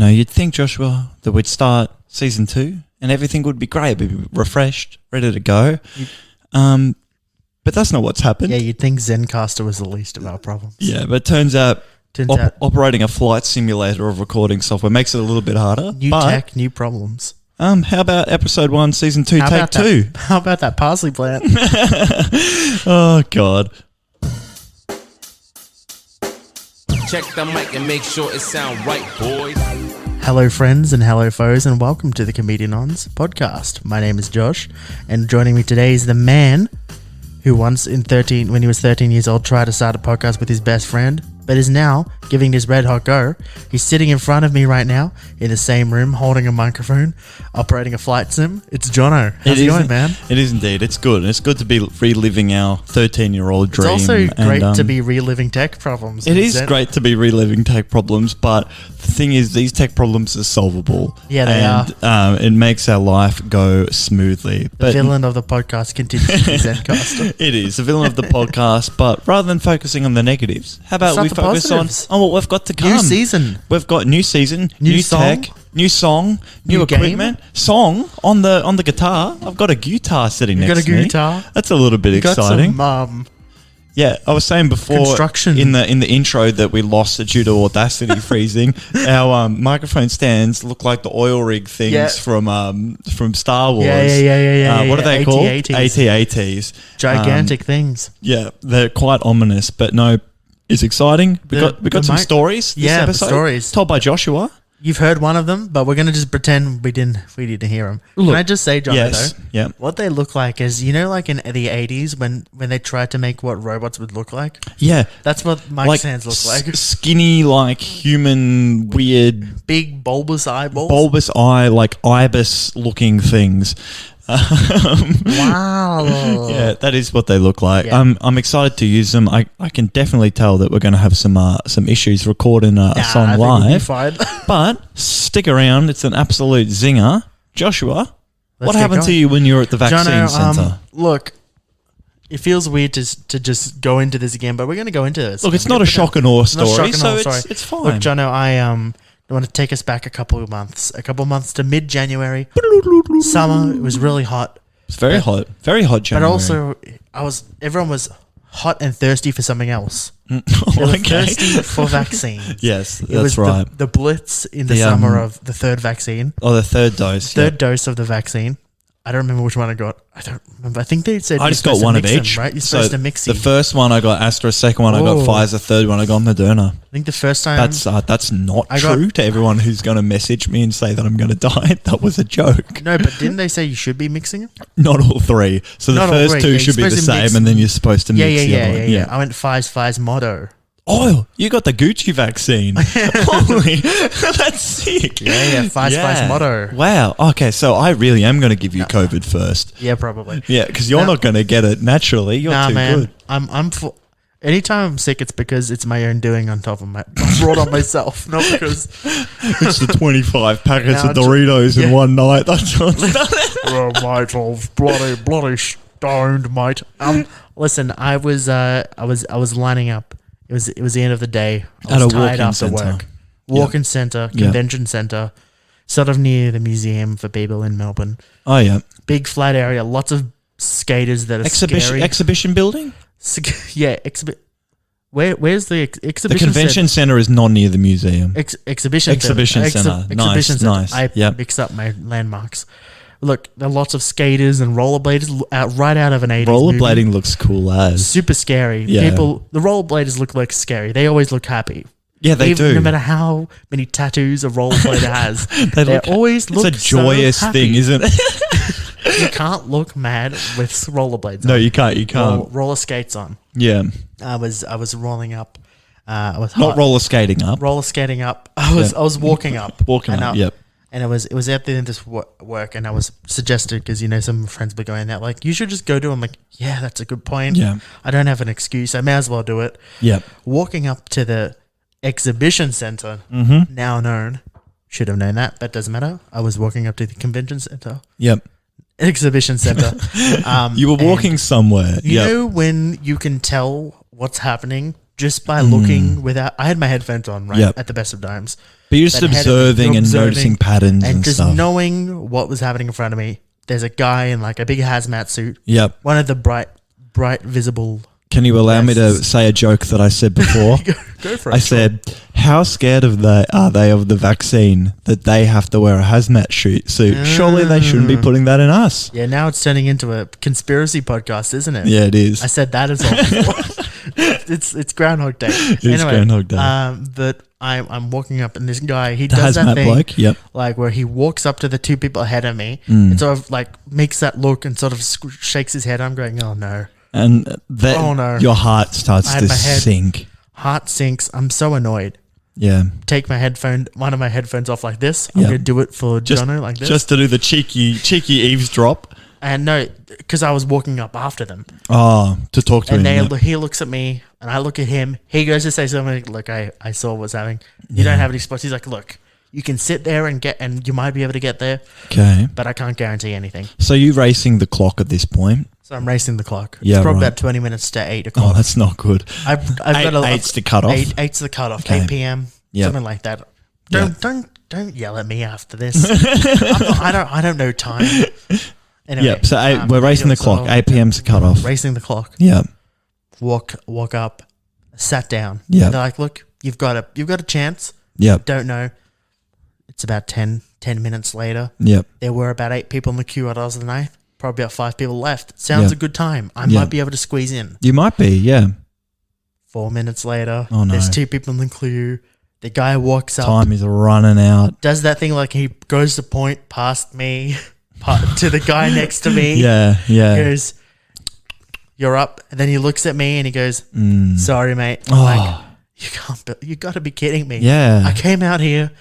you'd think, Joshua, that we'd start season 2 and everything would be great. We'd be refreshed, ready to go. But that's not what's happened. Yeah, you'd think Zencaster was the least of our problems. Yeah, but it turns out operating a flight simulator of recording software makes it a little bit harder. New tech, new problems. How about episode 1, season 2, take 2? How about that parsley plant? Oh, God. Check the mic and make sure it sound right, boys. Hello, friends, and hello, foes, and welcome to the Comedinons podcast. My name is Josh, and joining me today is the man who once when he was 13 years old, tried to start a podcast with his best friend, but is now giving this red hot go. He's sitting in front of me right now in the same room, holding a microphone, operating a flight sim. It's Jono. How's it going, man? It is indeed. It's good. It's good to be reliving our 13-year-old dream. It's also great to be reliving tech problems. It is great to be reliving tech problems, but the thing is, these tech problems are solvable. Yeah, they are. It makes our life go smoothly. The villain of the podcast continues to be Zencaster. It is the villain of the podcast, but rather than focusing on the negatives, how about we focus on what we've got to come? New season. We've got new season, new tech, new song, new equipment. Song on the guitar. I've got a guitar sitting next to me. You got a guitar? That's a little bit exciting. Yeah, I was saying before construction in the intro that we lost due to Audacity freezing. Our microphone stands look like the oil rig things from Star Wars. Yeah. What are they called? AT-ATs. Gigantic things. Yeah, they're quite ominous, but no, it's exciting. We got some stories. This episode, the stories told by Joshua. You've heard one of them, but we're gonna just pretend we didn't hear them. Can I just say, John, though, what they look like is, like in the 80s when they tried to make what robots would look like? Yeah. That's what Mike's hands look like. Skinny, like human, weird. Big bulbous eyeballs. Bulbous eye, like ibis looking things. Wow. Yeah, that is what they look like. Yeah. I'm excited to use them. I can definitely tell that we're going to have some issues recording a song live. But stick around. It's an absolute zinger. Joshua, what happened to you when you were at the vaccine centre? Look, it feels weird to just go into this again, but we're going to go into this. Look, it's not a shock and awe story, so it's fine. Look, Jono, I want to take us back a couple of months to mid-January. Summer, it was really hot. It's very hot January. But also, everyone was hot and thirsty for something else. They were thirsty for vaccines. Yes, it was right. The blitz in the summer of the third vaccine. Oh, the third dose. Third dose of the vaccine. I don't remember which one I got. I don't remember. I think they said I just got one of each. Right? You're supposed to mix them. The first one I got Astra, second one I got Pfizer, third one I got Moderna. I think the first time... That's not true to everyone who's going to message me and say that I'm going to die. That was a joke. No, but didn't they say you should be mixing it? Not all three. So the first two should be the same and then you're supposed to mix the other one. Yeah. I went Pfizer motto. Oh, you got the Gucci vaccine. Holy, that's sick. Yeah, Pfizer motto. Wow. Okay, so I really am going to give you COVID first. Yeah, probably. Yeah, because you're not going to get it naturally. You're too good. I'm anytime I'm sick, it's because it's my own doing on top of I brought on myself, not because it's the 25 packets of Doritos in one night. That's what's done it. Oh, mate, I'm bloody stoned, mate. Listen, I was lining up. It was the end of the day. I was tired after work. Walk-in centre, convention centre, sort of near the museum for people in Melbourne. Oh, yeah. Big flat area, lots of skaters that are scary. Exhibition building? Where's the exhibition? The convention centre is not near the museum. Exhibition centre. Nice. I mixed up my landmarks. Look, there are lots of skaters and rollerbladers right out of an 80s Rollerblading movie. Looks cool as. Super scary. Yeah. The rollerbladers look like scary. They always look happy. Yeah, they do. No matter how many tattoos a rollerblader has, they always look so happy. It's a joyous thing, isn't it? You can't look mad with rollerblades on. No, you can't. You can't. Roller skates on. Yeah. I was rolling up. I was not roller skating up. Roller skating up. I was walking up. Yep. And it was at the end of this work, and I was suggested because some friends were going out like, you should just go do it. I'm like, yeah, that's a good point. Yeah, I don't have an excuse. I may as well do it. Yep. Walking up to the exhibition center, now known, should have known that, but doesn't matter. I was walking up to the convention center. Yep. Exhibition center. You were walking somewhere. You know when you can tell what's happening just by looking without. I had my headphones on, right, at the best of times. But you're just observing and noticing patterns and just stuff. knowing what was happening in front of me. There's a guy in like a big hazmat suit. Yep. One of the bright visible. Can you allow me to say a joke that I said before? Go for it. I said, how scared are they of the vaccine that they have to wear a hazmat suit? Surely they shouldn't be putting that in us. Yeah, now it's turning into a conspiracy podcast, isn't it? Yeah, it is. I said that as well before. It's Groundhog Day. It's Groundhog Day. But I'm walking up and this guy, he does that thing, bloke, yep. like where he walks up to the two people ahead of me and sort of like makes that look and sort of shakes his head. I'm going, oh no. And your heart starts to sink. Heart sinks. I'm so annoyed. Yeah. Take one of my headphones off like this. I'm going to do it for Jono like this. Just to do the cheeky eavesdrop. And no, because I was walking up after them. Oh, to talk to him. And he looks at me and I look at him. He goes to say something. Look, I saw what's happening. You don't have any spots. He's like, look, you can sit there and you might be able to get there. Okay. But I can't guarantee anything. So you're racing the clock at this point? So I'm racing the clock. Yeah, it's probably about 20 minutes to 8 o'clock. Oh, that's not good. I've got eight's the cutoff. 8's the cutoff. Okay. 8 p.m. Yep. Something like that. Don't yell at me after this. I don't know time. Anyway, yep. So we're racing the clock. 8 p.m.'s the cutoff. Racing the clock. Yeah. Walk up. Sat down. Yeah. They're like, look, you've got a chance. Yep. Don't know. It's about 10 minutes later. Yep. There were about 8 people in the queue at Oz of the Ninth. Probably about 5 people left. Sounds a good time. I might be able to squeeze in. You might be, yeah. 4 minutes later, oh, no. There's 2 people in the queue. The guy walks up. Time is running out. Does that thing like he goes to point past me to the guy next to me. Yeah. He goes, you're up. And then he looks at me and he goes, sorry, mate. I'm like, you got to be kidding me. Yeah. I came out here.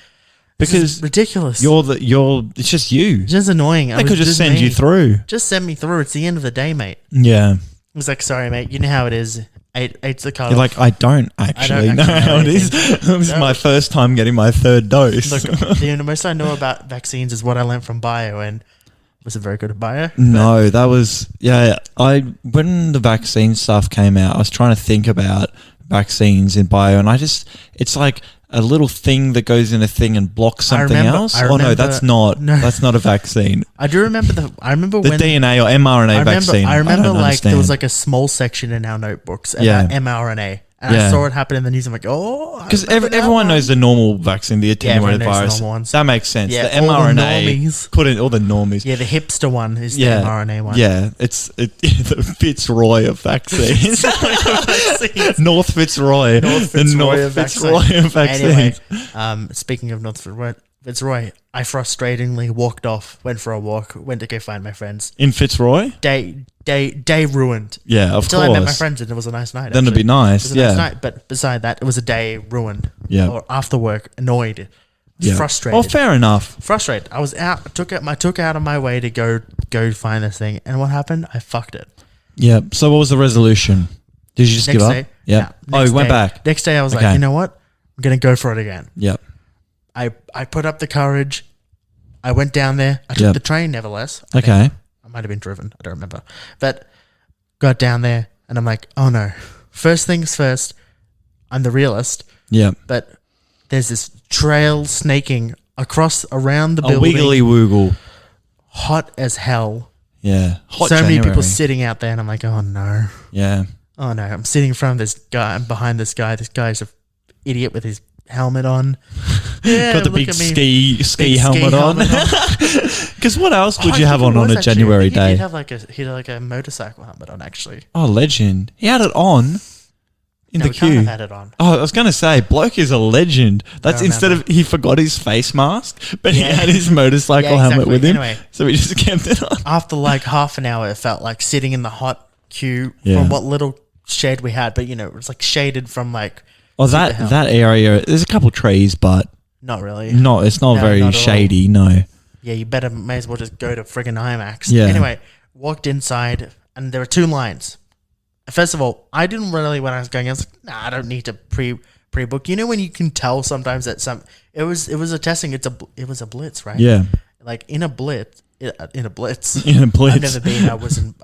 Because ridiculous. It's just you. It's just annoying. They could just send you through. Just send me through. It's the end of the day, mate. Yeah. I was like, sorry, mate. You know how it is. Eight's the cutoff. You're like, I don't actually know how it is. This is my first time getting my 3rd dose. Look, the most I know about vaccines is what I learned from bio, and was it very good at bio? No, that was when the vaccine stuff came out, I was trying to think about vaccines in bio, and it's like a little thing that goes in a thing and blocks something else. That's not a vaccine. I do remember the when DNA or mRNA vaccine. I remember like there was like a small section in our notebooks about mRNA. And I saw it happen in the news. I'm like, because everyone knows the normal vaccine, the attenuated virus. That makes sense. Yeah, the mRNA, put in all the normies. Yeah, the hipster one is the mRNA one. Yeah, it's the Fitzroy of vaccines. North Fitzroy. North Fitzroy of vaccines. Anyway, speaking of North Fitzroy, I frustratingly walked off, went for a walk, went to go find my friends. In Fitzroy? Day ruined. Yeah, of Until course. I met my friends and it was a nice night. Then it'd be nice, it was a nice night, but beside that, it was a day ruined. Yeah. Or after work, annoyed, frustrated. Well, fair enough. Frustrated. I was out. I took out of my way to go find this thing, and what happened? I fucked it. Yeah. So what was the resolution? Did you just give up? Yeah. You went back. Next day, I was like, you know what? I'm gonna go for it again. Yep. I put up the courage. I went down there. I took the train, nevertheless. Okay. I might have been driven. I don't remember. But got down there and I'm like, oh no. First things first, I'm the realist. Yeah. But there's this trail snaking around the building. A wiggly woogle. Hot as hell. Yeah. Hot so January. many people sitting out there and I'm like, oh no. Yeah. Oh no. I'm sitting in front of this guy. I'm behind this guy. This guy's an idiot with his helmet on. Yeah, got the big ski helmet on. Because what else would you have on a January day? He had like a motorcycle helmet on, actually. Oh, legend! He had it on in the queue. He can't have had it on. Oh, I was going to say, bloke is a legend. That's instead of he forgot his face mask, but he had his motorcycle helmet with him, so he just kept it on. After like half an hour, it felt like sitting in the hot queue from what little shade we had, but it was like shaded from like. Oh, that area. There's a couple trees, but not really. No, it's not very shady. No. Yeah, you may as well just go to friggin' IMAX. Yeah. Anyway, walked inside, and there were 2 lines. First of all, I didn't really when I was going. I was like, nah, I don't need to pre-book. You know when you can tell sometimes that it was a testing. It was a blitz, right? Yeah. Like in a blitz, in a blitz. In a blitz. I've never been. I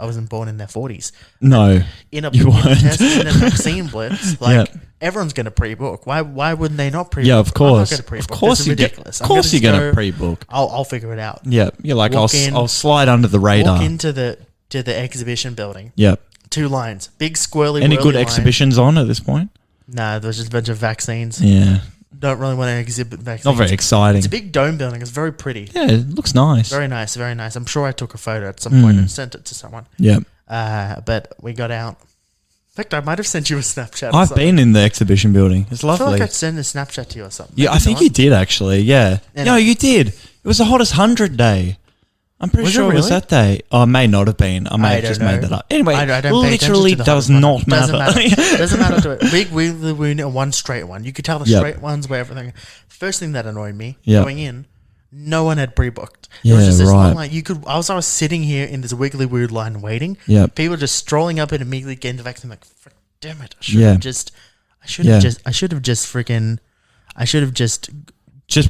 wasn't born in their 40s. No, in a weren't. in a vaccine blitz, like everyone's going to pre-book. Why wouldn't they not pre-book? Yeah, of course. I'm not going to pre-book. Of course, this is ridiculous. Of course, you're going to pre-book. I'll figure it out. Yeah, you're like I'll slide under the radar. Walk into the exhibition building. Yep. 2 lines, big squirrely. Any good exhibitions on at this point? Nah, there's just a bunch of vaccines. Yeah. Don't really want to exhibit vaccines. Not very exciting. It's a big dome building. It's very pretty. Yeah, it looks nice. Very nice, very nice. I'm sure I took a photo at some point and sent it to someone. Yeah. But we got out. In fact, I might have sent you a Snapchat. I've been in the exhibition building. It's lovely. I feel like I'd send a Snapchat to you or something. Yeah, I think you did actually. Yeah. No, you did. It was the hottest 100 day. I'm pretty sure it was that day. Oh, it may not have been. I may have just made that up. Anyway, I don't literally does not matter. Doesn't matter to it. We win one straight one. You could tell the straight ones where everything. First thing that annoyed me going in, no one had pre-booked. There was just this long line. I was sitting here in this wiggly weird line waiting. Yeah. People just strolling up and immediately getting the vaccine. Like, frick, damn it! I should have just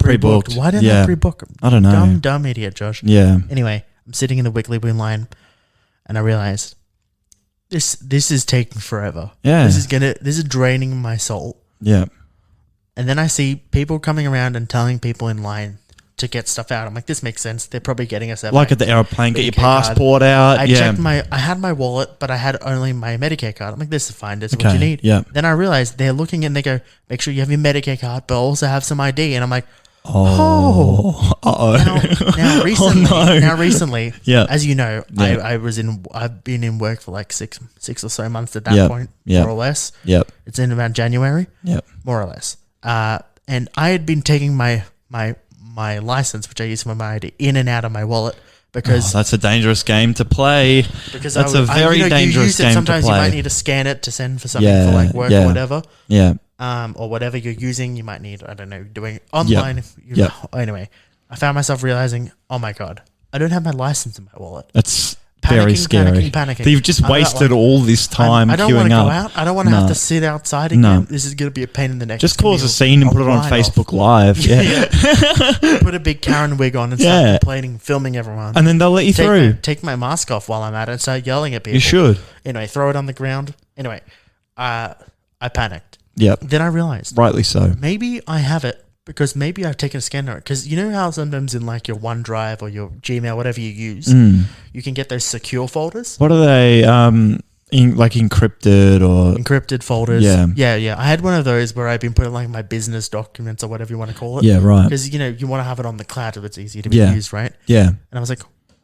pre-booked. Why didn't I pre-book? I don't know. Dumb idiot, Josh. Yeah. Anyway, I'm sitting in the wiggly wheel line, and I realized this is taking forever. Yeah. This is draining my soul. Yeah. And then I see people coming around and telling people in line to get stuff out. I'm like, this makes sense. They're probably getting us out. Like at the airplane, get your passport out. I checked I had my wallet, but I had only my Medicare card. I'm like, this is fine. This is what you need. Yeah. Then I realized they're looking and they go, make sure you have your Medicare card, but also have some ID. And I'm like, Now recently, as you know, I've been in work for like six or so months at that point, more or less. Yep. It's in about January. Yep. More or less. And I had been taking my license, which I use for my ID, in and out of my wallet because that's a dangerous game to play. Because that's a very dangerous game to play. Sometimes you might need to scan it to send for something for like work or whatever. Yeah. Or whatever you're using, you might need, I don't know, doing online. Anyway, I found myself realizing, oh my God, I don't have my license in my wallet. That's very scary. Panicking. You've just wasted all this time queuing up. I don't want to go out. I don't want to have to sit outside again. No. This is going to be a pain in the neck. Just cause a scene and put it on Facebook Live. Yeah. Put a big Karen wig on and start complaining, filming everyone. And then they'll let you through. Take my mask off while I'm at it and start yelling at people. You should. Anyway, throw it on the ground. Anyway, I panicked. Yep. Then I realized. Rightly so. Maybe I have it because maybe I've taken a scanner. Because you know how sometimes in like your OneDrive or your Gmail, whatever you use, you can get those secure folders. What are they? Like encrypted or encrypted folders. Yeah. I had one of those where I've been putting like my business documents or whatever you want to call it. Yeah, right. Because you want to have it on the cloud if it's easy to be used, right? Yeah. And I was like,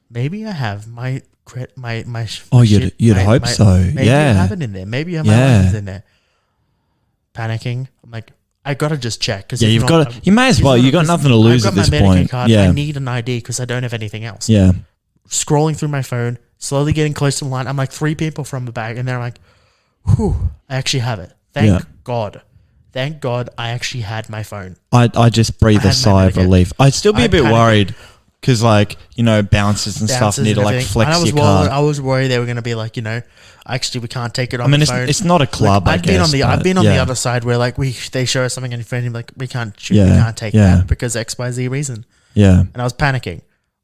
maybe I have my. You'd hope so. Maybe I have it in there. Maybe I have it in there. Panicking. I'm like, I gotta just check because you may as well. You got nothing to lose at this point. Card. I need an ID because I don't have anything else. Yeah. Scrolling through my phone, slowly getting close to the line. I'm like 3 people from the back, and they're like, "Whew, I actually have it. Thank God. Thank God, I actually had my phone." I just breathe a sigh of relief. I'd still be a bit worried. Because, bouncers and stuff need to, flex your card. I was worried they were going to be like, actually, we can't take it on the phone. It's not a club, I've been on the other side where, they show us something and your friend like, we can't take that because XYZ reason. Yeah. And I was panicking.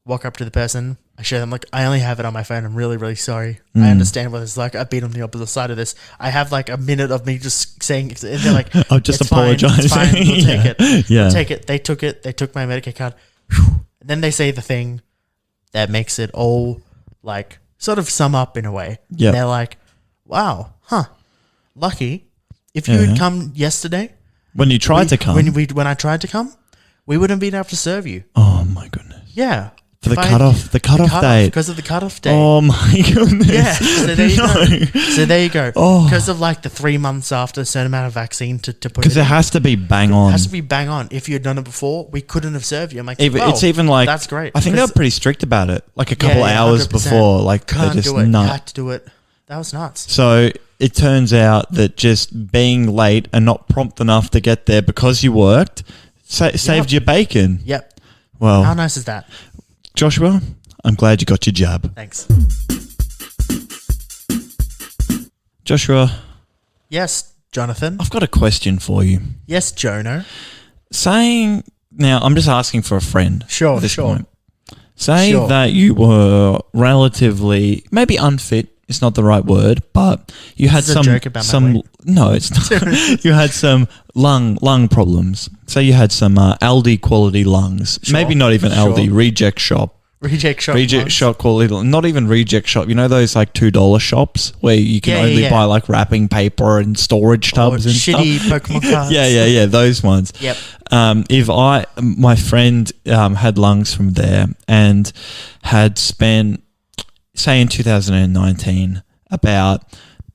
Walk up to the person. I show them, I only have it on my phone. I'm really, really sorry. I understand what it's like. I've been on the opposite side of this. I have, a minute of me just saying, and they're like, I'm just apologizing. It's fine. We'll take it. Yeah. We'll take it. They took it. They took my Medicare card. Whew. Then they say the thing that makes it all sort of sum up in a way. Yeah. They're like, wow, lucky. If you had come yesterday. When you tried to come. When I tried to come, we wouldn't have been able to serve you. Oh my goodness. Yeah. For the cutoff date. Because of the cutoff date. Oh my goodness. Yeah. So there you go. So there you go. Oh. Because of the 3 months after a certain amount of vaccine to put it because it has to be bang on. It has to be bang on. If you had done it before, we couldn't have served you. I'm like, it's even that's great. I think they were pretty strict about it. A couple hours 100%. before. Can't they just do it. nut. You had to do it. That was nuts. So it turns out that just being late and not prompt enough to get there because you worked saved your bacon. Yep. Well, how nice is that? Joshua, I'm glad you got your jab. Thanks. Joshua. Yes, Jonathan. I've got a question for you. Yes, Jono. Now, I'm just asking for a friend. Sure, at this point. Say Sure. that you were relatively, maybe unfit, it's not the right word, but you had This is a joke about my weight. no, it's not. You had some lung problems. Say you had some Aldi quality lungs. Sure. Maybe not even Aldi, Sure. reject shop. Reject Shop quality, not even reject shop. You know those like $2 shops where you can only buy like wrapping paper and storage tubs and shitty stuff. Pokemon cards. Yeah, those ones. Yep. If my friend had lungs from there and had spent, say in 2019, about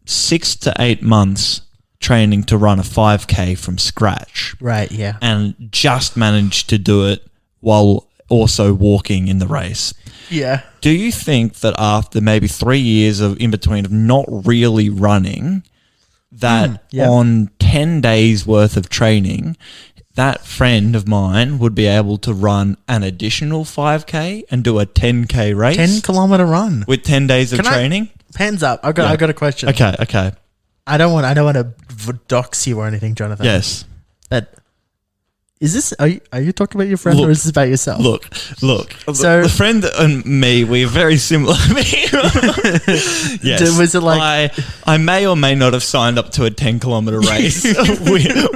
6 to 8 months training to run a 5K from scratch. Right, yeah. And just managed to do it while also walking in the race. Yeah. Do you think that after maybe 3 years of in between of not really running, that on 10 days worth of training, that friend of mine would be able to run an additional 5K and do a 10K race? 10-kilometer run. With 10 days of training? Hands up. I got a question. Okay. I don't want to dox you or anything, Jonathan. Yes. But is this are you talking about your friend or is this about yourself? Look. So the friend and me, we're very similar. Yes. Was it like I may or may not have signed up to a 10-kilometer race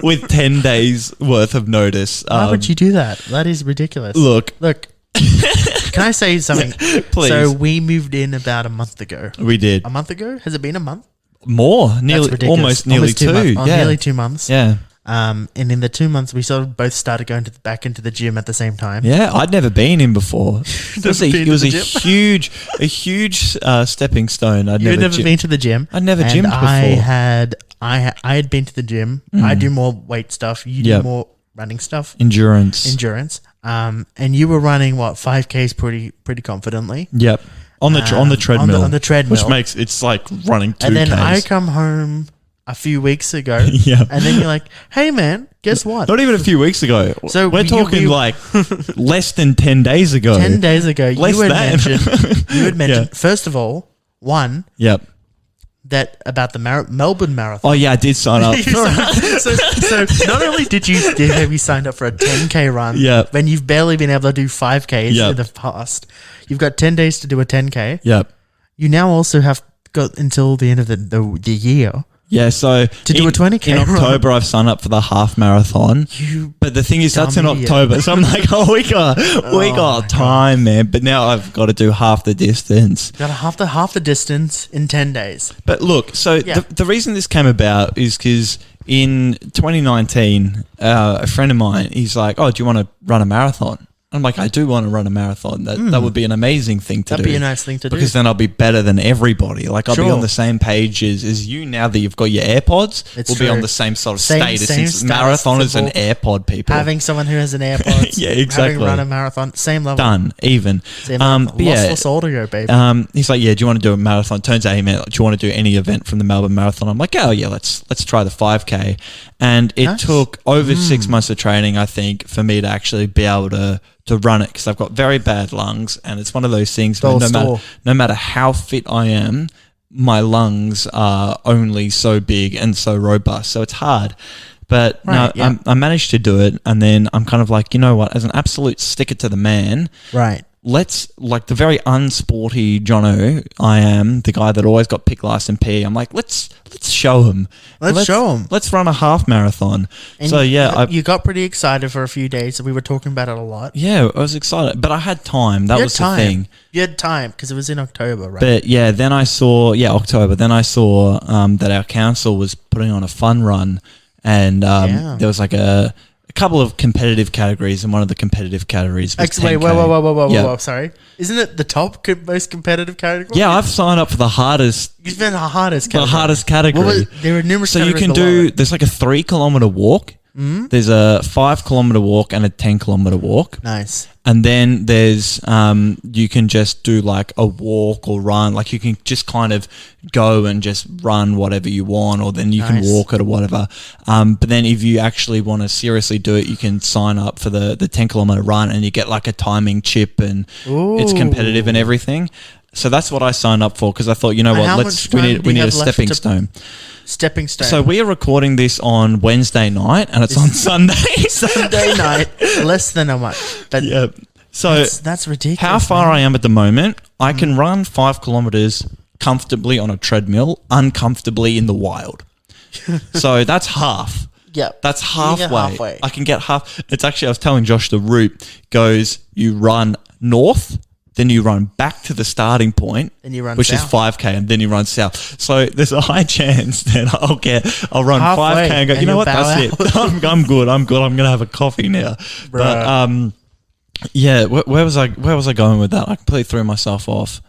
with 10 days worth of notice. why would you do that? That is ridiculous. Look. Can I say something? Please. So we moved in about a month ago. We did. A month ago? Has it been a month? More. That's Nearly, ridiculous. almost 2 two. months. Yeah. Nearly 2 months. Yeah. And in the 2 months, we sort of both started going back into the gym at the same time. Yeah, I'd never been in before. It was a huge stepping stone. You'd never been to the gym. I'd never And gymmed before. I had been to the gym. I do more weight stuff. You do more running stuff. Endurance. And you were running 5Ks pretty confidently. Yep. On the treadmill. On the treadmill. Which makes it's like running 2Ks. And then I come home a few weeks ago. Yeah. And then you're like, hey man, guess what? Not even a few weeks ago. So we're talking like less than 10 days ago. 10 days ago, Less you had than. mentioned, first of all, Yep. that about the Melbourne Marathon. Oh yeah, I did sign up. so not only have you signed up for a 10K run, Yep. when you've barely been able to do 5Ks Yep. in the past, you've got 10 days to do a 10K. Yep. You now also have got until the end of the year. Yeah, so to do a 20K in October, I've signed up for the half marathon. But the thing is, that's in October, so I'm like, we got time, man. But now I've got to do half the distance. Got half the distance in 10 days. But look, so the reason this came about is because in 2019, a friend of mine, he's like, "Oh, do you want to run a marathon?" I'm like, I do want to run a marathon. That would be an amazing thing to do. That'd be a nice thing to do. Because then I'll be better than everybody. Like, I'll be on the same page as you now that you've got your AirPods. We'll be on the same sort of status. Since marathoners and AirPod people. Having someone who has an AirPods. Yeah, exactly. Having run a marathon. Same level. Done. Even. Same level. Lossless audio, baby. He's like, yeah, do you want to do a marathon? Turns out, hey, man, do you want to do any event from the Melbourne Marathon? I'm like, oh, yeah, let's try the 5K. And it took over 6 months of training, I think, for me to actually be able to run it, because I've got very bad lungs, and it's one of those things where no matter how fit I am, my lungs are only so big and so robust, so it's hard. But I managed to do it, and then I'm kind of like, you know what, as an absolute sticker to the man, right? Let's, like the very unsporty Jono I am, the guy that always got pick last in PE, I'm like, let's show him. Let's show him. Let's run a half marathon. And so you got pretty excited for a few days. We were talking about it a lot. Yeah, I was excited, but I had time. That was the thing. You had time because it was in October, right? But yeah, then I saw October. Then I saw that our council was putting on a fun run, and there was like a couple of competitive categories, and one of the competitive categories was 10K. Whoa, sorry. Isn't it the most competitive category? Yeah, I've signed up for the hardest. You've been the hardest category. The hardest category. There are numerous categories. So you can there's like a 3-kilometer walk. Mm-hmm. There's a 5-kilometer walk and a 10-kilometer walk. Nice. And then there's you can just do like a walk or run. Like you can just kind of go and just run whatever you want, or then you can walk it or whatever. But then if you actually want to seriously do it, you can sign up for the 10-kilometer run, and you get like a timing chip, and it's competitive and everything. So that's what I signed up for, because I thought, you know what, we need a stepping stone. Stepping stone. So we are recording this on Wednesday night, and it's on Sunday. Sunday night, less than a month. But yeah. So that's ridiculous. How far I am at the moment, I can run 5 kilometers comfortably on a treadmill, uncomfortably in the wild. So that's half. Yep. That's halfway. halfway. I can get half. It's actually, I was telling Josh, the route goes, you run north, then you run back to the starting point, then you run which south. is 5K, and then you run south. So there's a high chance that I'll run Halfway, 5K and go, you know what, that's it. I'm good. I'm going to have a coffee now. But yeah, where was I going with that? I completely threw myself off.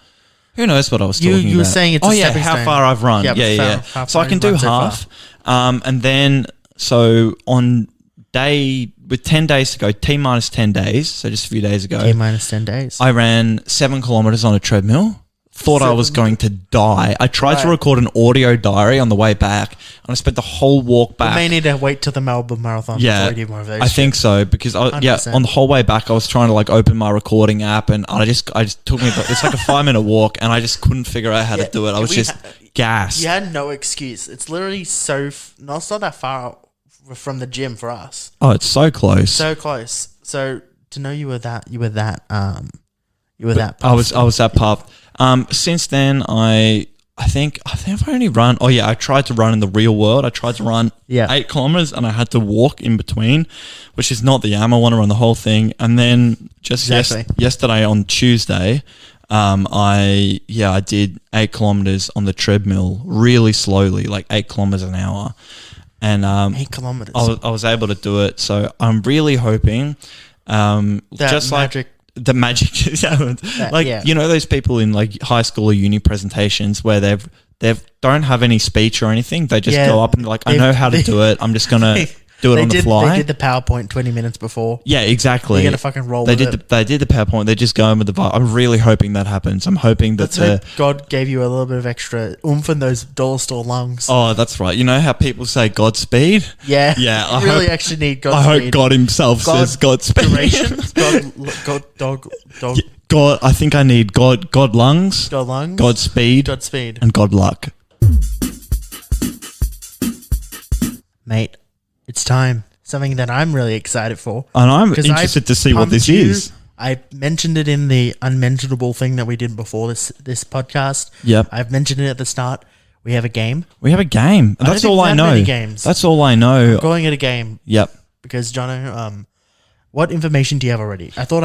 Who knows what I was talking about? You were saying it's a stepping how stone. far I've run. Yeah. So I can do half. And then, so on with 10 days to go, T-minus 10 days, so just a few days ago. T-minus 10 days. I ran 7 kilometers on a treadmill. Thought I was going to die. I tried to record an audio diary on the way back, and I spent the whole walk back. You may need to wait till the Melbourne Marathon before you do more of those. I think so, because on the whole way back, I was trying to open my recording app, and I just took me. It's like a 5-minute walk, and I just couldn't figure out how to do it. I was just gassed. You had no excuse. It's literally it's not that far from the gym for us. Oh, it's so close. So close. So to know you were that. I was that pumped. Since then, I think I've only run. Oh yeah, I tried to run in the real world. I tried to run 8 kilometers, and I had to walk in between, which is not the aim. I want to run the whole thing. And then just yesterday on Tuesday, I did 8 kilometers on the treadmill really slowly, like 8 kilometers an hour, and 8 kilometers. I was able to do it. So I'm really hoping, the magic you know those people in high school or uni presentations where they don't have any speech or anything, they just go up and I know how to do it, I'm just gonna do it on the fly. They did the PowerPoint 20 minutes before. Yeah, exactly. You're gonna fucking roll with it. They did the PowerPoint. They're just going with the vibe. I'm really hoping that happens. I'm hoping that God gave you a little bit of extra oomph in those dollar store lungs. Oh, that's right. You know how people say Godspeed? Yeah. Yeah. You really actually need Godspeed. I hope God himself says Godspeed. God, I think I need God lungs. God lungs. Godspeed. And God luck. Mate, it's time. Something that I'm really excited for. And I'm interested to see what this is. I mentioned it in the unmentionable thing that we did before this podcast. Yep. I've mentioned it at the start. We have a game. That's all I know. Many games. That's all I know. I'm calling it a game. Yep. Because Jono, what information do you have already? I thought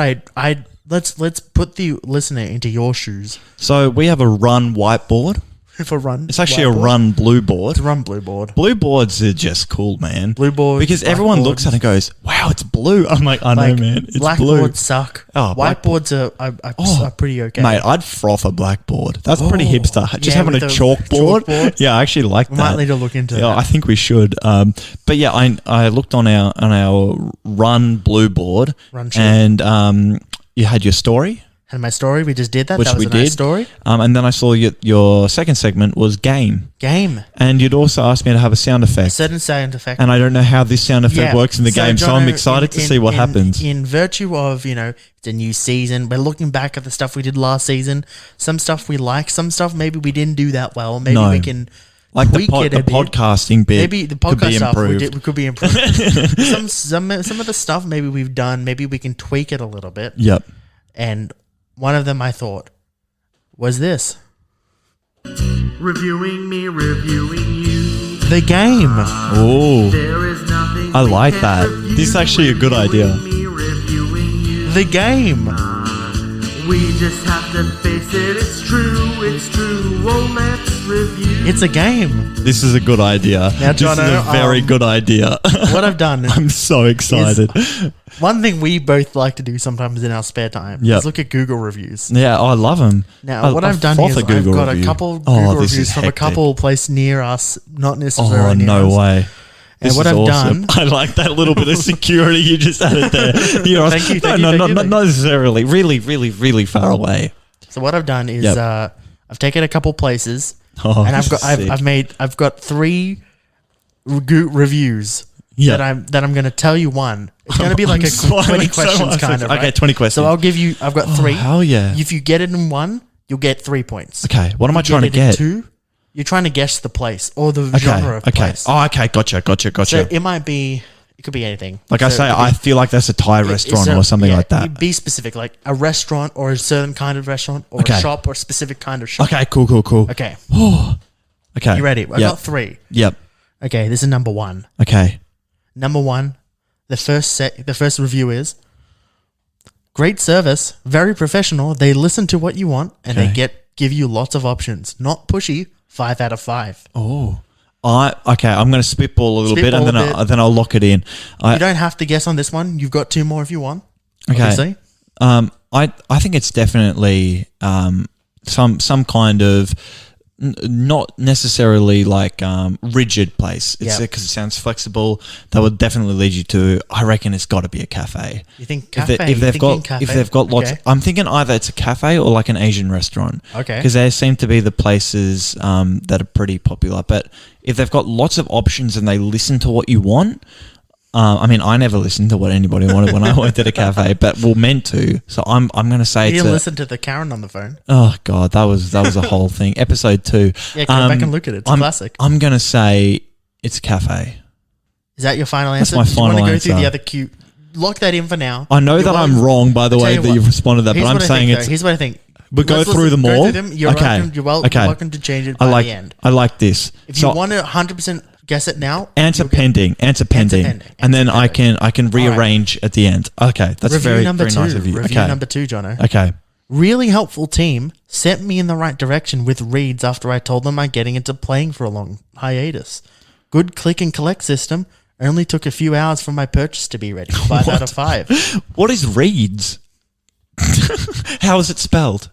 let's put the listener into your shoes. So we have a run whiteboard. It's actually a run blue board. It's a run blue board. Blue boards are just cool, man. Blue boards. Because everyone looks at it and goes, wow, it's blue. I'm like, I know, man. It's blue. Blackboards suck. Oh, whiteboards are pretty okay. Mate, I'd froth a blackboard. That's pretty hipster. Just having a chalkboard. Yeah, I actually like that. We might need to look into that. Yeah, I think we should. But yeah, I looked on our run blue board and you had your story. And my story, we just did that. Which that was a nice story. And then I saw your second segment was game. And you'd also asked me to have a sound effect. A certain sound effect. And I don't know how this sound effect works in the game, so I'm excited to see what happens. In virtue of, it's a new season, we're looking back at the stuff we did last season. Some stuff we like, some stuff maybe we didn't do that well. Maybe we can tweak it a bit. Podcasting bit. Maybe the podcast stuff we could be improved. some of the stuff maybe we've done, maybe we can tweak it a little bit. Yep. And one of them I thought was this. Reviewing me, reviewing you. The game. Oh, I like that. This is actually a good idea. The game. We just have to face it. It's true. Oh, let's review. It's a game. This is a good idea. Now, Jono, this is a very good idea. What I've done. I'm so excited. One thing we both like to do sometimes in our spare time is look at Google reviews. Yeah, I love them. Now, what I've done is I've got a couple Google reviews from a couple places near us, not necessarily near us. Oh, no way. And what I've done... I like that little bit of security you just added there. Thank you. Not necessarily. Really, really, really far away. So what I've done is I've taken a couple places and I've got 3 reviews that I'm going to tell you one. It's going to be like 20 questions kind of. Okay, 20 questions. So I've got 3. Hell yeah. If you get it in 1, you'll get 3 points. Okay, what am I trying to get? In 2, you're trying to guess the place or the genre of place. Oh, okay, gotcha. So it might be It could be anything. Like I say, I feel like that's a Thai restaurant or something like that. Be specific, like a restaurant or a certain kind of restaurant or a shop or a specific kind of shop. Okay, cool. Okay. Okay. You ready? I got 3. Yep. Okay, this is number 1. Okay. Number 1, the first review is great service, very professional. They listen to what you want and they give you lots of options. Not pushy. 5 out of 5. Oh. Okay, I'm going to spitball a little bit and then I'll lock it in. You don't have to guess on this one. You've got 2 more if you want. Okay. Obviously. I think it's definitely some kind of not necessarily like rigid place. It's because it sounds flexible. That would definitely lead you to. I reckon it's got to be a cafe. You think cafe? If they've got lots, I'm thinking either it's a cafe or like an Asian restaurant. Okay. Because they seem to be the places that are pretty popular. But if they've got lots of options and they listen to what you want. I mean, I never listened to what anybody wanted when I went to the cafe, but we're meant to. So I'm going to say you didn't listen to the Karen on the phone. Oh God, that was a whole thing. Episode 2. Yeah, go back and look at it. It's a classic. I'm going to say it's a cafe. Is that your final answer? That's my final answer. You want to go through the other cue? Lock that in for now. I know that I'm wrong, by the way, that you've responded to that, but I'm saying it's. Here's what I think. But go through them all. You're welcome to change it by the end. I like this. If you want to 100% guess it now. Answer pending. And then I can rearrange at the end. Okay, that's very nice of you. Review number 2, Jono. Okay. Really helpful team sent me in the right direction with reads after I told them I'm getting into playing for a long hiatus. Good click and collect system. Only took a few hours for my purchase to be ready. 5 out of 5. What is reads? How is it spelled?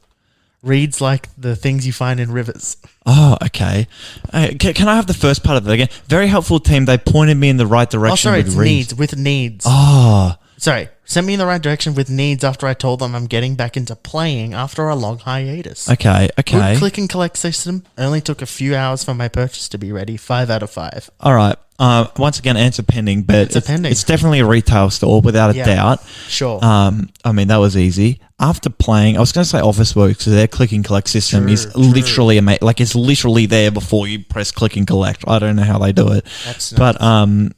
Reads like the things you find in rivers. Oh, okay. Can I have the first part of it again? Very helpful team. They pointed me in the right direction. Oh, sorry, it's needs. With needs. Oh. Sorry. Sent me in the right direction with needs after I told them I'm getting back into playing after a long hiatus. Okay. Good click and collect system. Only took a few hours for my purchase to be ready. 5 out of 5. All right. Once again, answer pending, but it's definitely a retail store without a doubt. Sure. I mean, that was easy. After playing, I was going to say Officeworks, because their click and collect system is literally amazing. Like, it's literally there before you press click and collect. I don't know how they do it. But I'm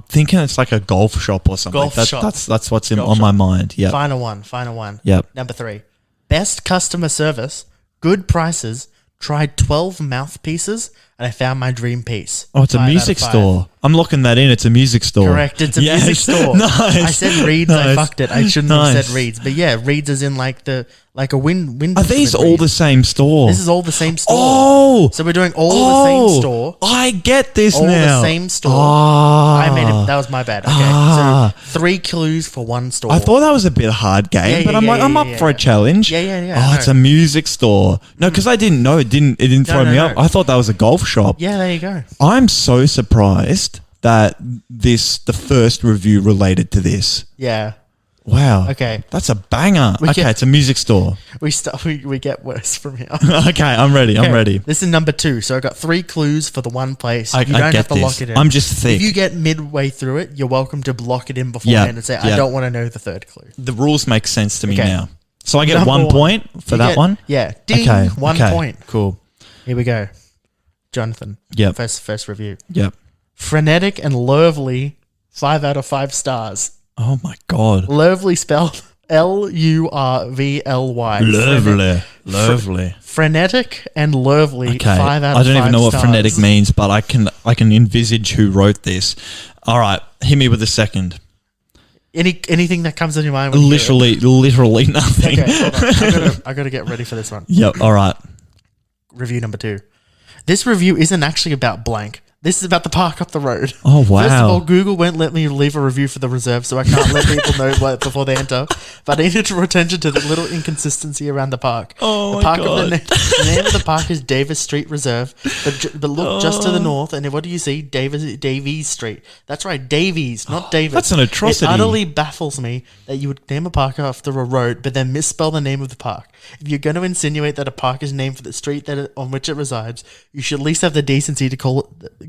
thinking it's like a golf shop or something. That's what's on my mind. Yeah. Final one. Yep. Number 3. Best customer service, good prices, tried 12 mouthpieces, and I found my dream piece. Oh, it's a music store. I'm locking that in. It's a music store. Correct. It's a music store. Nice. I said reads. I fucked it. I shouldn't have said reads. But yeah, reads is in like a wind. Are these all the same store? This is all the same store. Oh. So we're doing all the same store. I get this all now. All the same store. I made it. That was my bad. Okay. So 3 clues for one store. I thought that was a bit hard game, but I'm up for a challenge. Yeah. Oh, it's a music store. No, because I didn't know. It didn't throw me up. I thought that was a golf shop. Yeah, there you go. I'm so surprised that the first review related to this. Yeah. Wow. Okay. That's a banger. It's a music store. We get worse from here. Okay, I'm ready. I'm ready. This is number 2. So I got 3 clues for the one place. You don't have to lock it in. I'm just thick. If you get midway through it, you're welcome to block it in beforehand and say, I don't want to know the third clue. The rules make sense to me now. So I get number 1 point for that one? Yeah. Ding. 1 point. Cool. Here we go. Jonathan. Yep. First review. Yep. Frenetic and lovely. 5 out of 5 stars. Oh my God. Lovely spelled Lurvly. Lovely. Frenetic and lovely. Okay. 5 out of 5 stars. I don't even know what frenetic means, but I can envisage who wrote this. All right. Hit me with the second. Anything that comes to your mind? Literally nothing. Okay, I got to get ready for this one. Yep. All right. Review number 2. This review isn't actually about blank. This is about the park up the road. Oh, wow. First of all, Google won't let me leave a review for the reserve, so I can't let people know before they enter. But I need to draw attention to the little inconsistency around the park. Oh, the park God. The name of the park is Davis Street Reserve, but look just to the north, and what do you see? Davies Street. That's right, Davies, not Davis. That's an atrocity. It utterly baffles me that you would name a park after a road, but then misspell the name of the park. If you're going to insinuate that a park is named for the street on which it resides, you should at least have the decency to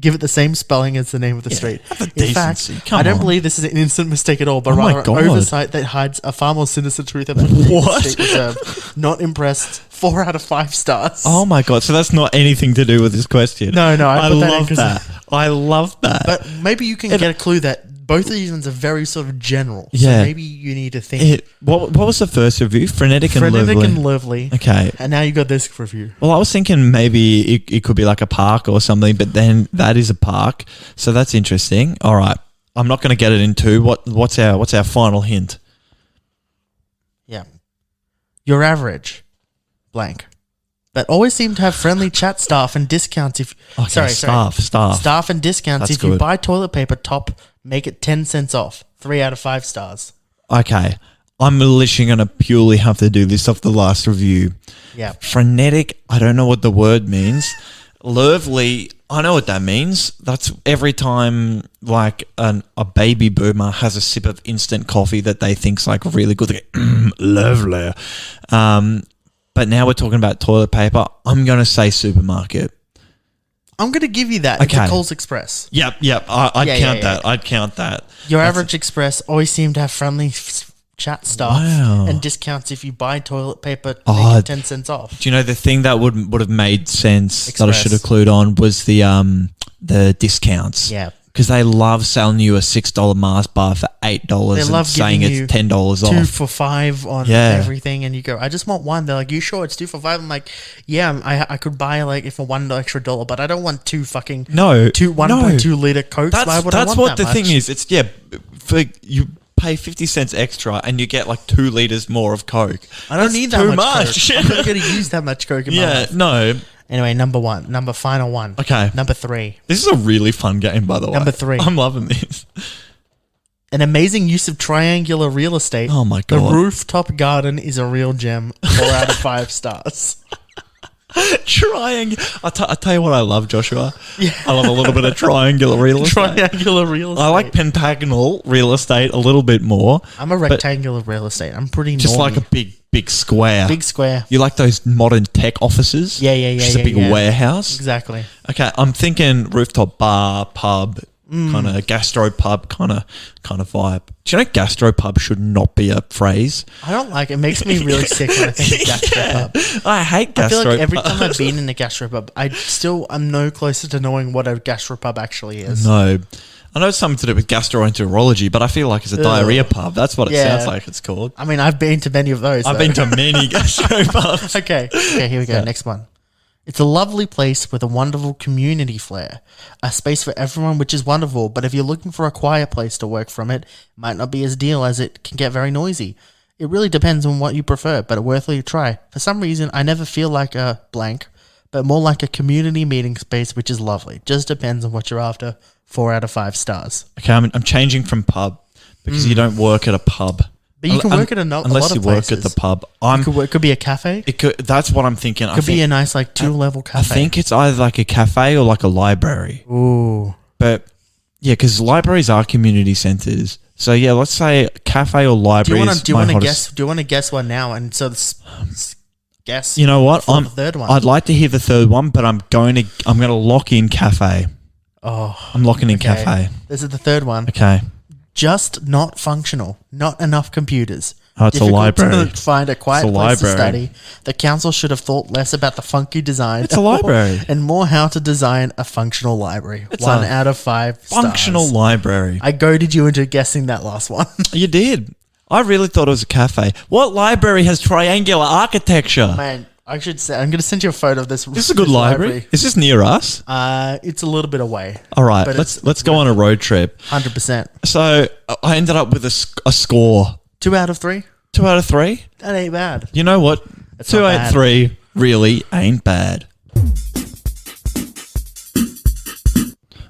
give it the same spelling as the name of the street. In fact, I don't believe this is an instant mistake at all, but rather an oversight that hides a far more sinister truth about the Street Reserve. Not impressed. 4 out of 5 stars. Oh my God. So that's not anything to do with this question. No. I love that. I love that. But maybe you can get a clue that both of these ones are very sort of general. Yeah. So maybe you need to think. What was the first review? Frenetic and Lovely. Okay. And now you got this review. Well, I was thinking maybe it could be like a park or something, but then that is a park. So that's interesting. All right. I'm not going to get it in 2. What's our final hint? Yeah. Your average blank. But always seem to have friendly chat staff and discounts if staff and discounts That's if you good. buy toilet paper top, make it 10 cents off. 3 out of 5 stars. Okay. I'm literally going to purely have to do this off the last review. Yeah. Frenetic, I don't know what the word means. Lovely, I know what that means. That's every time like a baby boomer has a sip of instant coffee that they think's like really good. They go, lovely. But now we're talking about toilet paper. I'm going to say supermarket. I'm going to give you that. Okay. It's a Coles Express. Yep. I'd count that. I'd count that. Your average express always seem to have friendly chat staff and discounts if you buy toilet paper, make it 10 cents off. Do you know the thing that would have made sense Express. that I should have clued on was the discounts. Yeah. Because they love selling you a $6 Mars bar for $8 They love and saying giving it's $10 off. 2 for $5 on everything, and you go, I just want one. They're like, you sure it's 2 for $5? I'm like, yeah, I could buy like if for $1 extra dollar, but I don't want 2 fucking 1.2 liter Cokes. Why would I want what that the much? thing is. It's for you pay 50 cents extra and you get like 2 liters more of Coke. I don't need that too much Coke. I'm not going to use that much Coke in my life. No. Anyway, final one. Okay. Number 3. This is a really fun game, by the way. Number 3. I'm loving this. An amazing use of triangular real estate. Oh my The God. rooftop garden is a real gem. 4 out of 5 stars. I tell you what I love, Joshua. Yeah. I love a little bit of triangular real estate. Triangular real estate. I like pentagonal real estate a little bit more. I'm a rectangular real estate. I'm pretty Just normy. like a big square. Big square. You like those modern tech offices? Yeah. Just a big warehouse? Exactly. Okay, I'm thinking rooftop bar, pub, kind of gastro pub kind of vibe. Do you know gastro pub should not be a phrase? I don't like it. It makes me really sick when I think of gastropub. I hate gastropub. I feel like every time I've been in a gastropub, I'm no closer to knowing what a gastropub actually is. No. I know it's something to do with gastroenterology, but I feel like it's a diarrhea pub. That's what it sounds like it's called. I mean, I've been to many of those. I've been to many gastropubs. Okay, here we go. Next one. It's a lovely place with a wonderful community flair. A space for everyone, which is wonderful, but if you're looking for a quiet place to work from, it might not be as ideal as it can get very noisy. It really depends on what you prefer, but worth a try. For some reason, I never feel like a blank, but more like a community meeting space, which is lovely. Just depends on what you're after. 4 out of 5 stars. Okay, I'm changing from pub because you don't work at a pub. But you can work at a lot of places. Unless you work at the pub. It could be a cafe. That's what I'm thinking. It could be a nice like 2-level cafe. I think it's either like a cafe or like a library. Ooh. But yeah, because libraries are community centres. So yeah, let's say cafe or library. Do you want to guess one now? And so guess. You know what? The third one. I'd like to hear the third one, but I'm going to lock in cafe. Oh, I'm locking in cafe. This is the third one. Okay. Just not functional. Not enough computers. Oh, it's Difficult a library. To find a quiet place to study. The council should have thought less about the funky design. It's a library. And more how to design a functional library. 1 out of 5 functional stars. library. I goaded you into guessing that last one. You did. I really thought it was a cafe. What library has triangular architecture? Man, I should say, I'm going to send you a photo of this. This is a good library. Is this near us? It's a little bit away. All right, let's go on a road trip. 100%. So I ended up with a score. 2 out of 3? 2 out of 3? That ain't bad. You know what? That's 2 not out of 3 really ain't bad.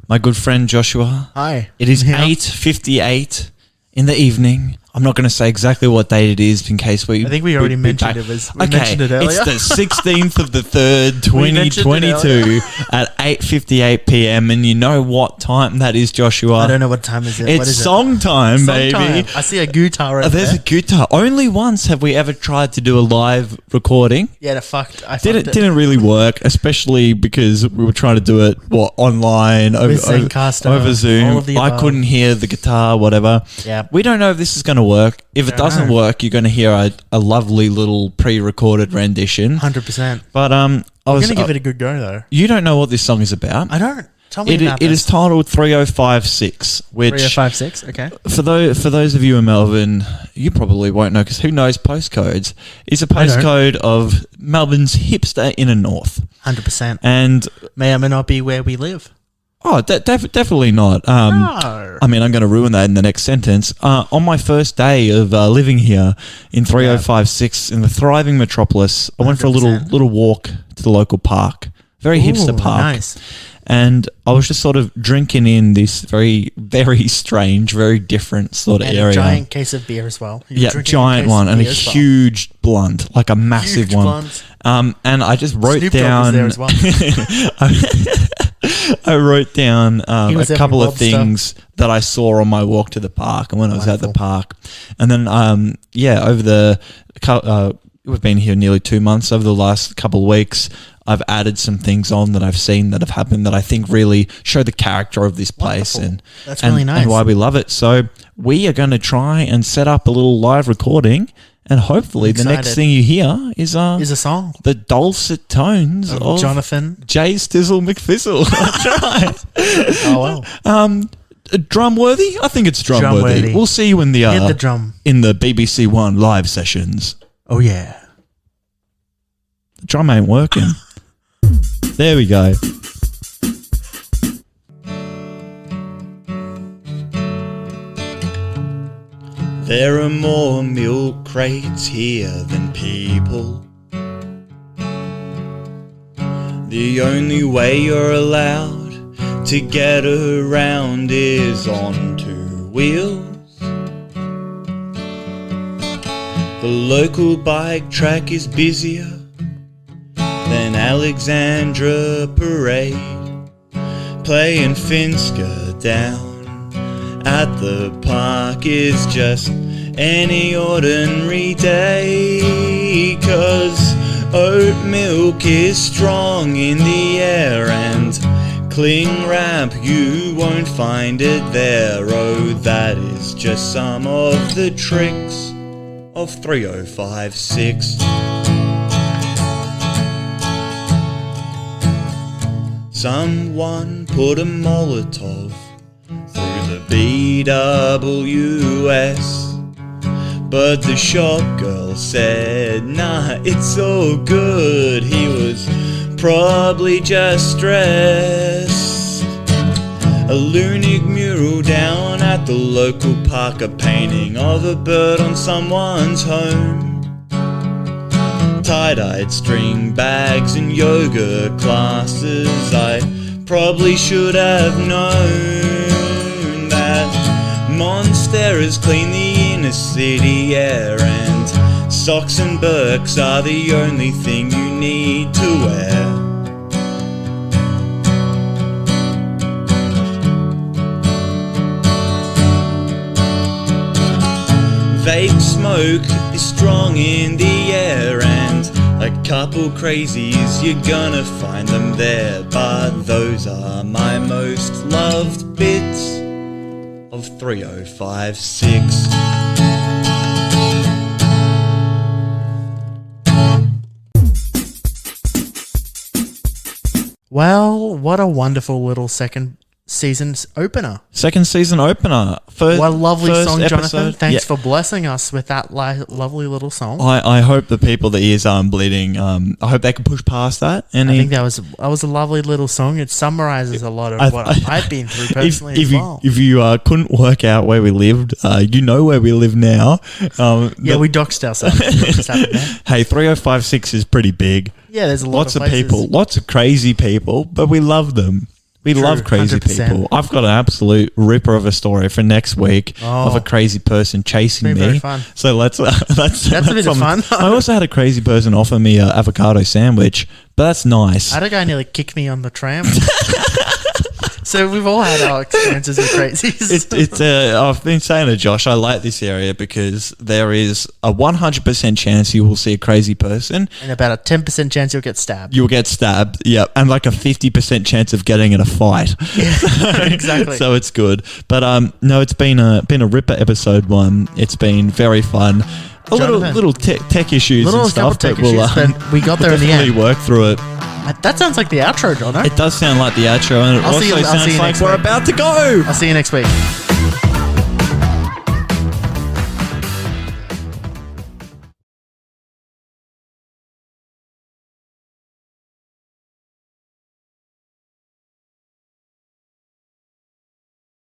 My good friend Joshua. Hi. It is 8:58 in the evening. I'm not going to say exactly what date it is in case I think we already mentioned it. Mentioned it earlier. It's the 16th of the 3rd, 2022 at 8:58 p.m. And you know what time that is, Joshua? I don't know what time is it. It's what is song time, baby. Time. I see a guitar over There's there. a guitar. Only once have we ever tried to do a live recording. Yeah, I fucked it. Didn't really work, especially because we were trying to do it online over Zoom. All of the I above. couldn't hear the guitar, whatever. Yeah. We don't know if this is going to work. If it doesn't work, you're going to hear a lovely little pre-recorded rendition. 100%. But I'm going to give it a good go, though. You don't know what this song is about. I don't. Tell me about It is titled 3056, which 3056. Okay. For those of you in Melbourne, you probably won't know because who knows postcodes? Is a postcode of Melbourne's hipster inner north. 100%. And may or may not be where we live. Oh, definitely not. No. I mean, I'm going to ruin that in the next sentence. On my first day of living here in 3056 in the thriving metropolis, I went for a 100%. little walk to the local park. Very hipster park. Nice. And I was just sort of drinking in this very, very strange, very different sort of area. A giant case of beer as well. Giant one and a huge blunt, like a massive one. And I just wrote Snoop down. Dogg was there as well. I wrote down a couple of lobster. things that I saw on my walk to the park and when I was at the park. And then, over we've been here nearly 2 months. Over the last couple of weeks, I've added some things on that I've seen that have happened that I think really show the character of this place and that's really nice. And why we love it. So we are going to try and set up a little live recording, and hopefully the next thing you hear is a song. The dulcet tones of Jonathan J. Stizzle McFizzle. That's right. Oh wow. Drum worthy? I think it's drum worthy. We'll see you in the Hit the drum in the BBC One live sessions. Oh yeah. The drum ain't working. There we go. There are more milk crates here than people. The only way you're allowed to get around is on 2 wheels. The local bike track is busier than Alexandra Parade. Playing Finska down at the park is just any ordinary day, 'cause oat milk is strong in the air and cling wrap, you won't find it there. Oh, that is just some of the tricks of 3056. Someone put a Molotov through the BWS, but the shop girl said, nah, it's all good. He was probably just stressed. A lunatic mural down at the local park, a painting of a bird on someone's home. Tie-dyed string bags and yoga classes. I probably should have known that monsters clean the inner city air, and socks and Birks are the only thing you need to wear. Vape smoke is strong in the air, and a couple crazies, you're gonna find them there. But those are my most loved bits of 3056. Well, what a wonderful little second season opener. Second season opener. What a lovely song, episode. Jonathan. Thanks for blessing us with that lovely little song. I hope the people that ears aren't bleeding, I hope they can push past that. And I think that was a lovely little song. It summarizes a lot of what I've been through personally as well. If you couldn't work out where we lived, you know where we live now. We doxed ourselves. Hey, 3056 is pretty big. Yeah, there's lots of people, lots of crazy people, but we love them. We love crazy 100%. People. I've got an absolute ripper of a story for next week of a crazy person chasing me. Very fun. So that's a bit of fun. I also had a crazy person offer me an avocado sandwich, but that's nice. I had a guy nearly kick me on the tram. So we've all had our experiences with crazies. I've been saying to Josh, I like this area because there is a 100% chance you will see a crazy person. And about a 10% chance you'll get stabbed. You'll get stabbed, yeah. And like a 50% chance of getting in a fight. Yeah, exactly. So it's good. But no, it's been a ripper episode 1. It's been very fun. Little tech issues and stuff, but we got there in the end. Work through it. That sounds like the outro, Jono. It does sound like the outro, and it also sounds like we're about to go. I'll see you next week.